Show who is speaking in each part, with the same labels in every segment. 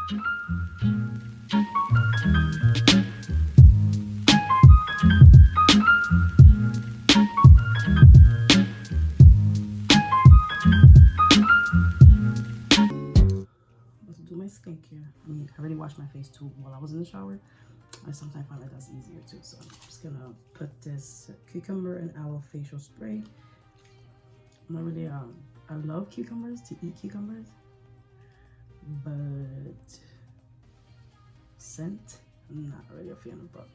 Speaker 1: Skincare. I mean, I already washed my face too while I was in the shower. I sometimes find that that's easier too. So I'm just gonna put this cucumber and aloe facial spray. I'm not really I love cucumbers, to eat cucumbers, but scent, I'm not really a fan of. But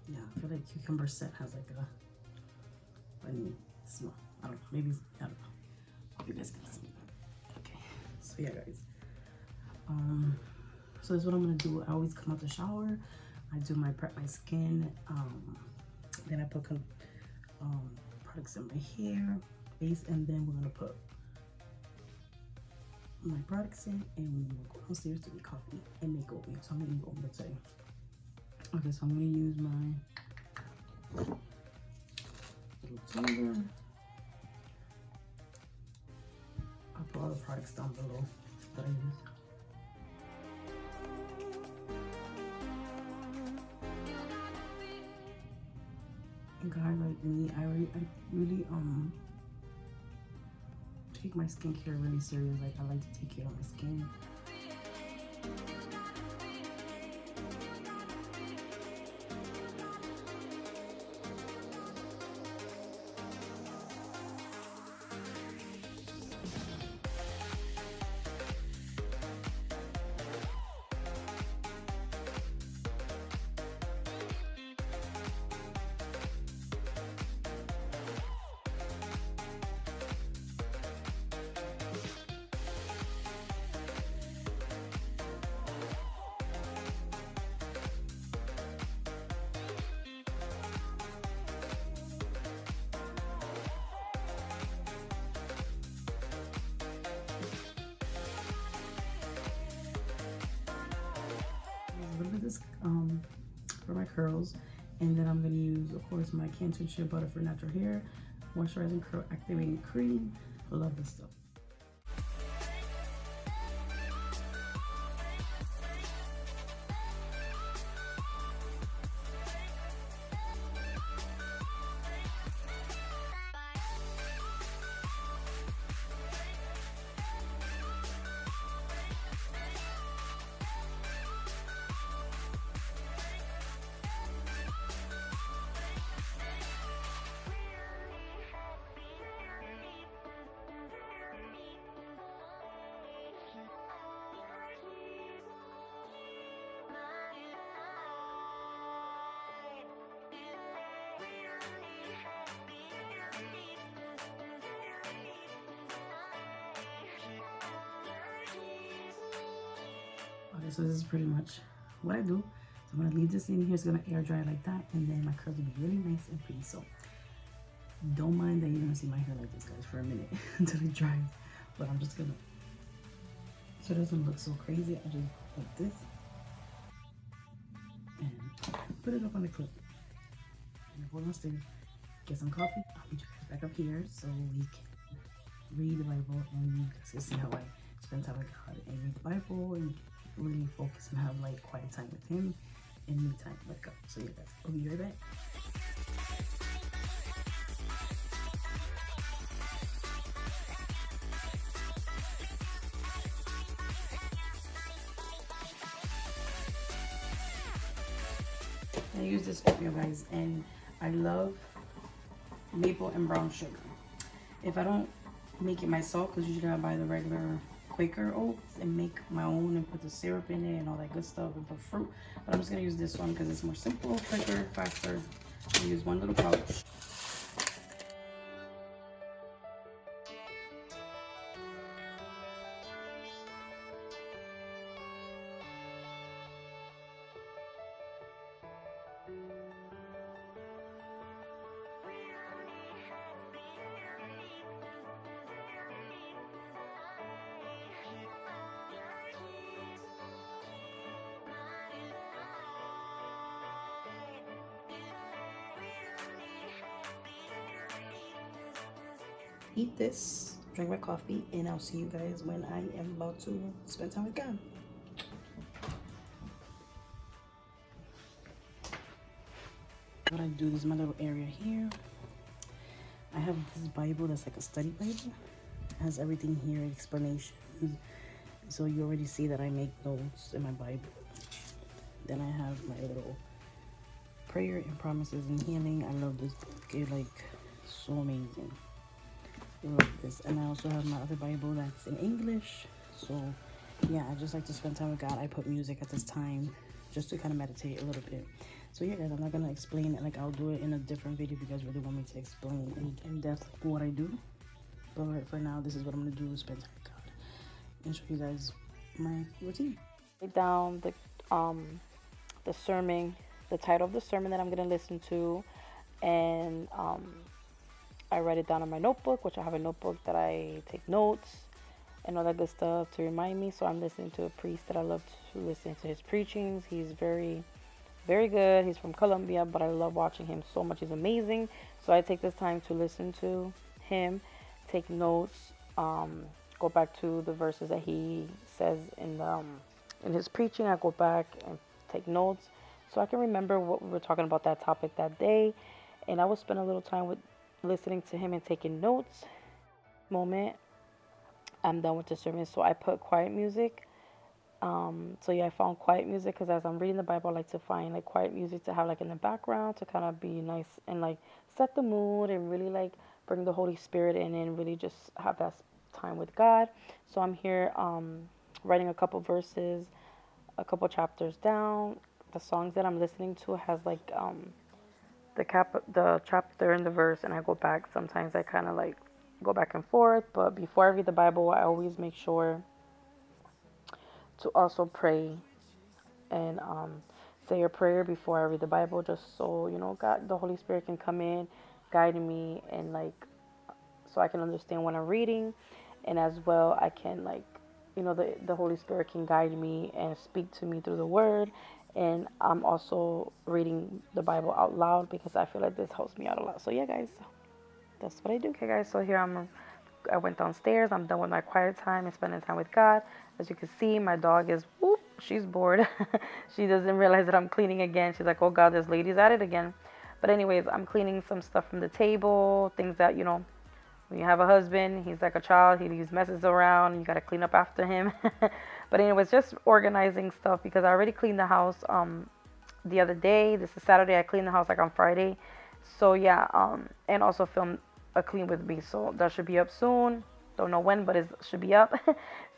Speaker 1: yeah, I feel like cucumber scent has like a funny smell. I don't know. Maybe I don't know. Hope you guys can see. Okay. So yeah, guys. So this is what I'm gonna do. I always come out the shower. I do my prep my skin. Then I put products in my hair, base, and then we're gonna put my products in, and we'll go downstairs to get coffee and make oatmeal. So I'm gonna eat oatmeal today. Okay, so I'm gonna use my little tumbler. I'll put all the products down below that I use. And guys, like me, I really take my skincare really serious. Like I like to take care of my skin. A little bit of this for my curls, and then I'm going to use, of course, my Canton Shea Butter for natural hair, moisturizing curl activating cream. I love this stuff. Okay, so this is pretty much what I do. So I'm gonna leave this in here. It's gonna air dry like that, and then my curls will be really nice and pretty. So don't mind that you're gonna see my hair like this, guys, for a minute until it dries. But I'm just gonna, so it doesn't look so crazy, I just like this and put it up on the clip. And go downstairs, get some coffee. I'll meet you guys back up here so we can read the Bible, and you guys can see how I spend time with God and read the Bible and really focus and have like quiet time with Him and me time with God. So yeah, guys, I'll be right back. I use this oatmeal, guys, and I love maple and brown sugar. If I don't make it myself, because usually I buy the regular Quaker oats and make my own and put the syrup in it and all that good stuff and put fruit, but I'm just gonna use this one because it's more simple, quicker, faster. I use one little pouch. Eat this drink my coffee, and I'll see you guys when I am about to spend time with God. What I do is my little area here. I have this Bible that's like a study Bible. It has everything here, explanations. So you already see that I make notes in my Bible. Then I have my little prayer and promises and healing. I love this book. It's like so amazing. I love this. And I also have my other Bible that's in English. So yeah, I just like to spend time with God. I put music at this time just to kind of meditate a little bit. So yeah, guys, I'm not gonna explain it. Like, I'll do it in a different video if you guys really want me to explain in depth what I do. But right for now, this is what I'm gonna do: spend time with God and show you guys my routine.
Speaker 2: Write down the sermon, the title of the sermon that I'm gonna listen to, and I write it down on my notebook, which I have a notebook that I take notes and all that good stuff to remind me. So I'm listening to a priest that I love to listen to his preachings. He's very, very good. He's from Colombia, but I love watching him so much. He's amazing. So I take this time to listen to him, take notes, go back to the verses that he says in his preaching. I go back and take notes so I can remember what we were talking about that topic that day. And I will spend a little time with listening to him and taking notes. Moment I'm done with the sermon, so I put quiet music. So yeah, I found quiet music because as I'm reading the Bible, I like to find like quiet music to have like in the background to kind of be nice and like set the mood and really like bring the Holy Spirit in and really just have that time with God. So I'm here writing a couple verses, a couple chapters down. The songs that I'm listening to has like the chapter and the verse, and I go back. Sometimes I kind of like go back and forth, but before I read the Bible, I always make sure to also pray and say a prayer before I read the Bible, just so God, the Holy Spirit can come in, guide me, and like so I can understand what I'm reading, and as well I can like the Holy Spirit can guide me and speak to me through the Word. And I'm also reading the Bible out loud because I feel like this helps me out a lot. So yeah, guys, that's what I do. Okay, guys, so here I went downstairs. I'm done with my quiet time and spending time with God. As you can see, my dog is, she's bored. She doesn't realize that I'm cleaning again. She's like, oh God, this lady's at it again. But anyways, I'm cleaning some stuff from the table, things that, when you have a husband, he's like a child. He leaves messes around and you got to clean up after him. But anyways, just organizing stuff because I already cleaned the house the other day. This is Saturday. I cleaned the house like on Friday. So yeah, and also filmed a clean with me, so that should be up soon. Don't know when, but it should be up.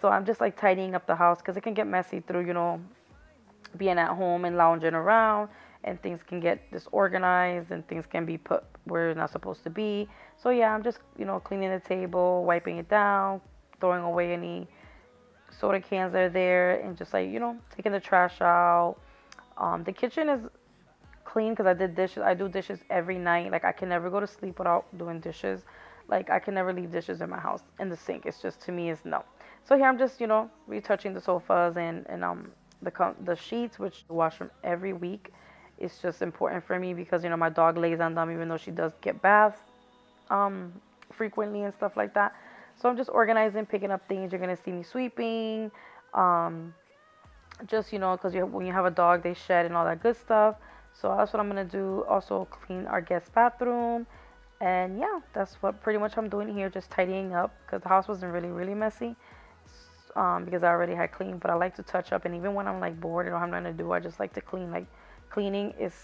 Speaker 2: So I'm just like tidying up the house because it can get messy through being at home and lounging around, and things can get disorganized and things can be put where it's not supposed to be. So yeah, I'm just cleaning the table, wiping it down, throwing away any soda cans that are there, and just like taking the trash out. The kitchen is clean because I did dishes. I do dishes every night. Like I can never go to sleep without doing dishes. Like I can never leave dishes in my house in the sink. It's just, to me, it's no. So here I'm just retouching the sofas and the sheets, which I wash them every week. It's just important for me because my dog lays on them even though she does get baths frequently and stuff like that. So I'm just organizing, picking up things. You're gonna see me sweeping, just because when you have a dog, they shed and all that good stuff. So that's what I'm going to do. Also clean our guest bathroom. And yeah, that's what pretty much I'm doing here. Just tidying up because the house wasn't really, really messy. Because I already had cleaned. But I like to touch up. And even when I'm like bored and don't have nothing to do, I just like to clean. Like cleaning is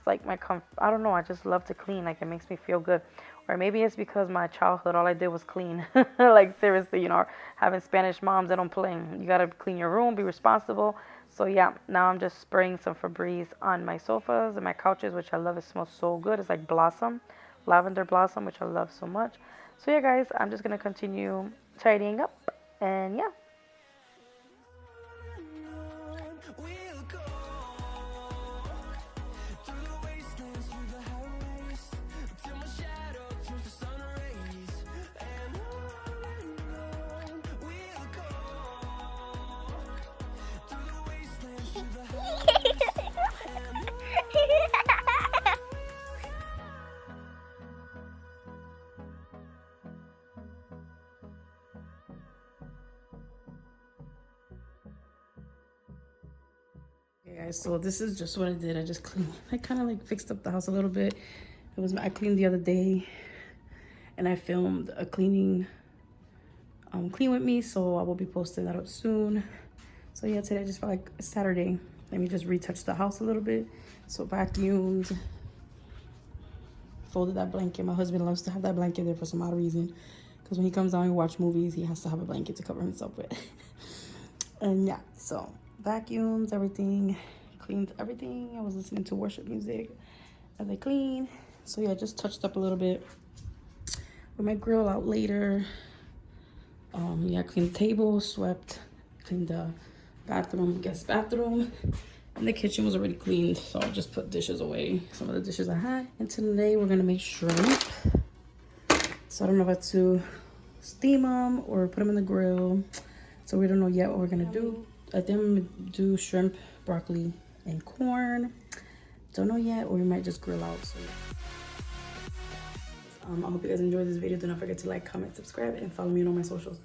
Speaker 2: like my I don't know. I just love to clean. Like it makes me feel good. Or maybe it's because my childhood, all I did was clean. Like seriously, having Spanish moms, they don't play. You got to clean your room, be responsible. So yeah, now I'm just spraying some Febreze on my sofas and my couches, which I love. It smells so good. It's like blossom, lavender blossom, which I love so much. So yeah, guys, I'm just going to continue tidying up. And yeah.
Speaker 1: Guys, so this is just what I did. I just cleaned, I kind of like fixed up the house a little bit. I cleaned the other day, and I filmed a cleaning clean with me, so I will be posting that up soon. So yeah, today I just felt like it's Saturday. Let me just retouch the house a little bit. So vacuumed, folded that blanket. My husband loves to have that blanket there for some odd reason, because when he comes down and watch movies, he has to have a blanket to cover himself with. And yeah, so vacuumed everything, cleaned everything. I was listening to worship music as I clean. So yeah, just touched up a little bit. We might grill out later. Yeah, cleaned the table, swept, cleaned the bathroom, guest bathroom, and the kitchen was already cleaned, so I just put dishes away, some of the dishes I had. And today we're gonna make shrimp. So I don't know if to steam them or put them in the grill. So we don't know yet what we're gonna do. I think I'm gonna do shrimp, broccoli, and corn. Don't know yet, or we might just grill out. So I hope you guys enjoyed this video. Do not forget to like, comment, subscribe, and follow me on all my socials.